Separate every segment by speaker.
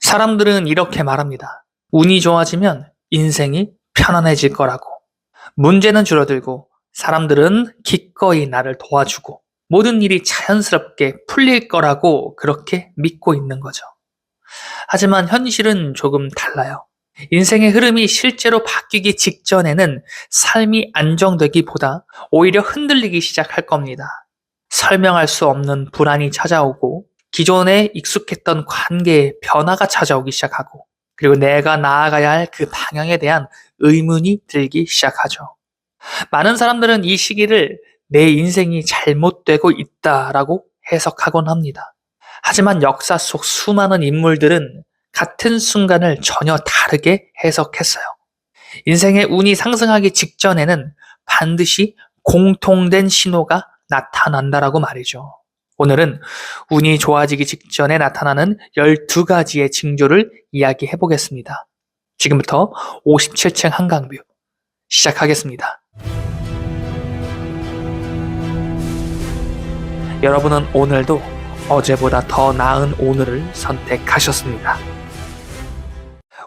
Speaker 1: 사람들은 이렇게 말합니다. 운이 좋아지면 인생이 편안해질 거라고. 문제는 줄어들고 사람들은 기꺼이 나를 도와주고 모든 일이 자연스럽게 풀릴 거라고 그렇게 믿고 있는 거죠. 하지만 현실은 조금 달라요. 인생의 흐름이 실제로 바뀌기 직전에는 삶이 안정되기보다 오히려 흔들리기 시작할 겁니다. 설명할 수 없는 불안이 찾아오고 기존에 익숙했던 관계에 변화가 찾아오기 시작하고 그리고 내가 나아가야 할 그 방향에 대한 의문이 들기 시작하죠. 많은 사람들은 이 시기를 내 인생이 잘못되고 있다라고 해석하곤 합니다. 하지만 역사 속 수많은 인물들은 같은 순간을 전혀 다르게 해석했어요. 인생의 운이 상승하기 직전에는 반드시 공통된 신호가 나타난다라고 말이죠. 오늘은 운이 좋아지기 직전에 나타나는 12가지의 징조를 이야기해 보겠습니다. 지금부터 57층 한강뷰 시작하겠습니다. 여러분은 오늘도 어제보다 더 나은 오늘을 선택하셨습니다.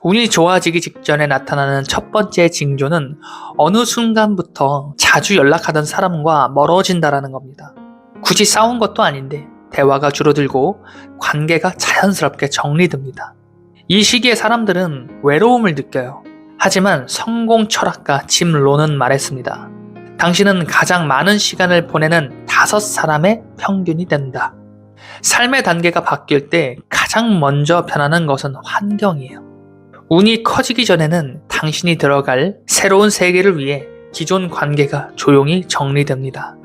Speaker 1: 운이 좋아지기 직전에 나타나는 첫 번째 징조는 어느 순간부터 자주 연락하던 사람과 멀어진다라는 겁니다. 굳이 싸운 것도 아닌데 대화가 줄어들고 관계가 자연스럽게 정리됩니다. 이 시기에 사람들은 외로움을 느껴요. 하지만 성공 철학가 짐 론은 말했습니다. 당신은 가장 많은 시간을 보내는 5사람의 평균이 된다. 삶의 단계가 바뀔 때 가장 먼저 변하는 것은 환경이에요. 운이 커지기 전에는 당신이 들어갈 새로운 세계를 위해 기존 관계가 조용히 정리됩니다.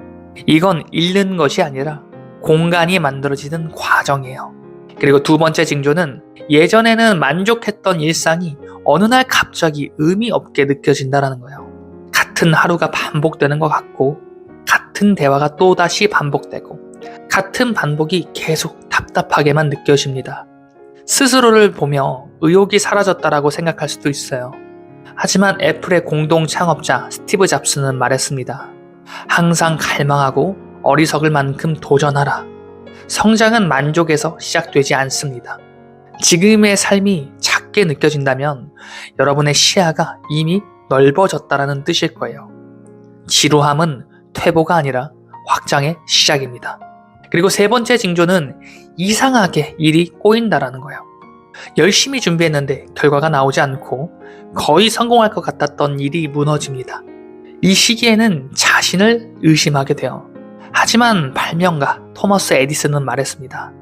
Speaker 1: 이건 잃는 것이 아니라 공간이 만들어지는 과정이에요. 그리고 두 번째 징조는 예전에는 만족했던 일상이 어느 날 갑자기 의미 없게 느껴진다는 거예요. 같은 하루가 반복되는 것 같고 같은 대화가 또다시 반복되고 같은 반복이 계속 답답하게만 느껴집니다. 스스로를 보며 의욕이 사라졌다라고 생각할 수도 있어요. 하지만 애플의 공동 창업자 스티브 잡스는 말했습니다. 항상 갈망하고 어리석을 만큼 도전하라. 성장은 만족에서 시작되지 않습니다. 지금의 삶이 작게 느껴진다면 여러분의 시야가 이미 넓어졌다라는 뜻일 거예요. 지루함은 퇴보가 아니라 확장의 시작입니다. 그리고 세 번째 징조는 이상하게 일이 꼬인다라는 거예요. 열심히 준비했는데 결과가 나오지 않고 거의 성공할 것 같았던 일이 무너집니다. 이 시기에는 자신을 의심하게 돼요. 하지만 발명가 토머스 에디슨은 말했습니다.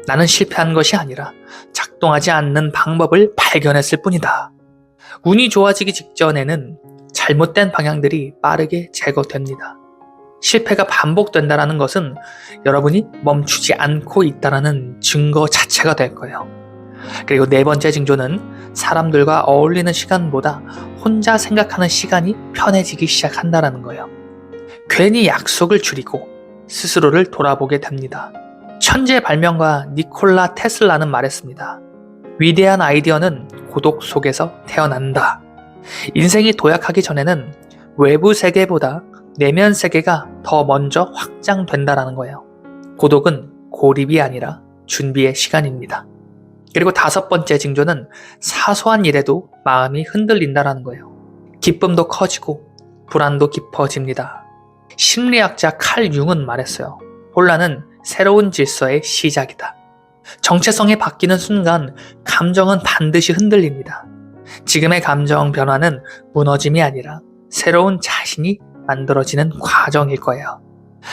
Speaker 1: 나는 실패한 것이 아니라 작동하지 않는 방법을 발견했을 뿐이다. 운이 좋아지기 직전에는 잘못된 방향들이 빠르게 제거됩니다. 실패가 반복된다는 것은 여러분이 멈추지 않고 있다는 증거 자체가 될 거예요. 그리고 네 번째 징조는 사람들과 어울리는 시간보다 혼자 생각하는 시간이 편해지기 시작한다는 거예요. 괜히 약속을 줄이고 스스로를 돌아보게 됩니다. 천재 발명가 니콜라 테슬라는 말했습니다. 위대한 아이디어는 고독 속에서 태어난다. 인생이 도약하기 전에는 외부 세계보다 내면 세계가 더 먼저 확장된다라는 거예요. 고독은 고립이 아니라 준비의 시간입니다. 그리고 다섯 번째 징조는 사소한 일에도 마음이 흔들린다라는 거예요. 기쁨도 커지고 불안도 깊어집니다. 심리학자 칼 융은 말했어요. 혼란은 새로운 질서의 시작이다. 정체성이 바뀌는 순간 감정은 반드시 흔들립니다. 지금의 감정 변화는 무너짐이 아니라 새로운 자신이 만들어지는 과정일 거예요.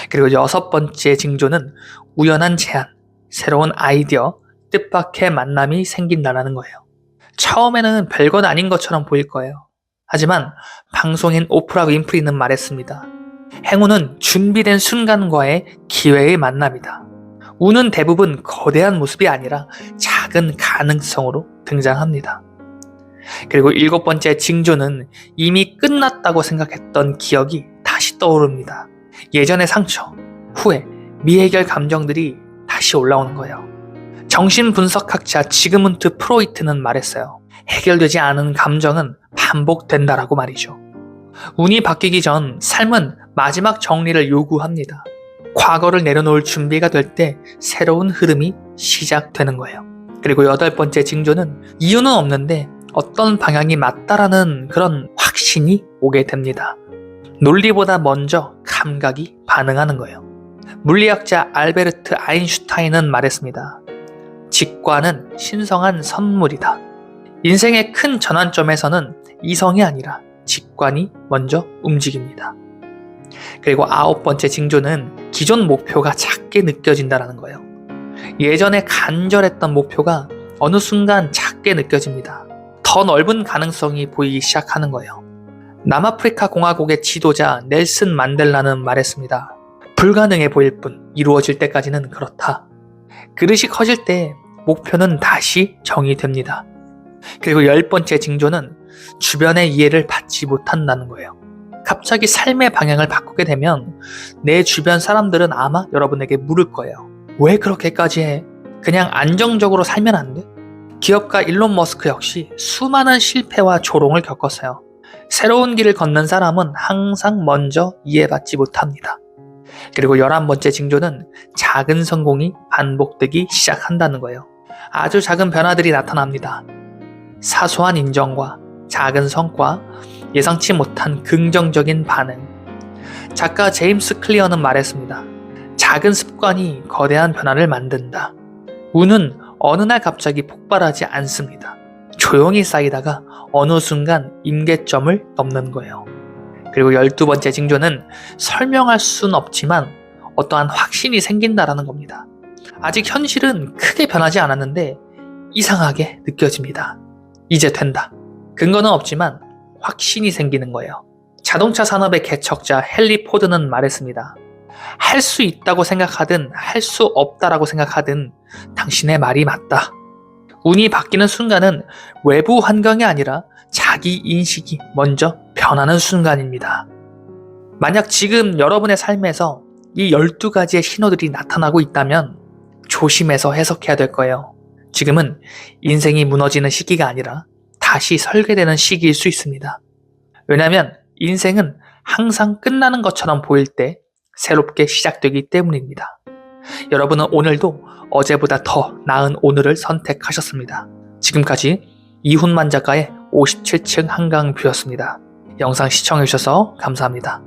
Speaker 1: 그리고 여섯 번째 징조는 우연한 제안, 새로운 아이디어, 뜻밖의 만남이 생긴다는 거예요. 처음에는 별것 아닌 것처럼 보일 거예요. 하지만 방송인 오프라 윈프리는 말했습니다. 행운은 준비된 순간과의 기회의 만남이다. 운은 대부분 거대한 모습이 아니라 작은 가능성으로 등장합니다. 그리고 일곱 번째 징조는 이미 끝났다고 생각했던 기억이 다시 떠오릅니다. 예전의 상처, 후회, 미해결 감정들이 다시 올라오는 거예요. 정신분석학자 지그문트 프로이트는 말했어요. 해결되지 않은 감정은 반복된다라고 말이죠. 운이 바뀌기 전 삶은 마지막 정리를 요구합니다. 과거를 내려놓을 준비가 될 때 새로운 흐름이 시작되는 거예요. 그리고 8번째 징조는 이유는 없는데 어떤 방향이 맞다라는 그런 확신이 오게 됩니다. 논리보다 먼저 감각이 반응하는 거예요. 물리학자 알베르트 아인슈타인은 말했습니다. 직관은 신성한 선물이다. 인생의 큰 전환점에서는 이성이 아니라 직관이 먼저 움직입니다. 그리고 9번째 징조는 기존 목표가 작게 느껴진다는 거예요. 예전에 간절했던 목표가 어느 순간 작게 느껴집니다. 더 넓은 가능성이 보이기 시작하는 거예요. 남아프리카 공화국의 지도자 넬슨 만델라는 말했습니다. 불가능해 보일 뿐 이루어질 때까지는 그렇다. 그릇이 커질 때 목표는 다시 정의됩니다. 그리고 10번째 징조는 주변의 이해를 받지 못한다는 거예요. 갑자기 삶의 방향을 바꾸게 되면 내 주변 사람들은 아마 여러분에게 물을 거예요. 왜 그렇게까지 해? 그냥 안정적으로 살면 안 돼? 기업가 일론 머스크 역시 수많은 실패와 조롱을 겪었어요. 새로운 길을 걷는 사람은 항상 먼저 이해받지 못합니다. 그리고 11번째 징조는 작은 성공이 반복되기 시작한다는 거예요. 아주 작은 변화들이 나타납니다. 사소한 인정과 작은 성과, 예상치 못한 긍정적인 반응. 작가 제임스 클리어는 말했습니다. 작은 습관이 거대한 변화를 만든다. 운은 어느 날 갑자기 폭발하지 않습니다. 조용히 쌓이다가 어느 순간 임계점을 넘는 거예요. 그리고 12번째 징조는 설명할 수는 없지만 어떠한 확신이 생긴다라는 겁니다. 아직 현실은 크게 변하지 않았는데 이상하게 느껴집니다. 이제 된다. 근거는 없지만 확신이 생기는 거예요. 자동차 산업의 개척자 헨리 포드는 말했습니다. 할 수 있다고 생각하든 할 수 없다라고 생각하든 당신의 말이 맞다. 운이 바뀌는 순간은 외부 환경이 아니라 자기 인식이 먼저 변하는 순간입니다. 만약 지금 여러분의 삶에서 이 12가지의 신호들이 나타나고 있다면 조심해서 해석해야 될 거예요. 지금은 인생이 무너지는 시기가 아니라 다시 설계되는 시기일 수 있습니다. 왜냐하면 인생은 항상 끝나는 것처럼 보일 때 새롭게 시작되기 때문입니다. 여러분은 오늘도 어제보다 더 나은 오늘을 선택하셨습니다. 지금까지 이훈만 작가의 57층 한강뷰였습니다. 영상 시청해주셔서 감사합니다.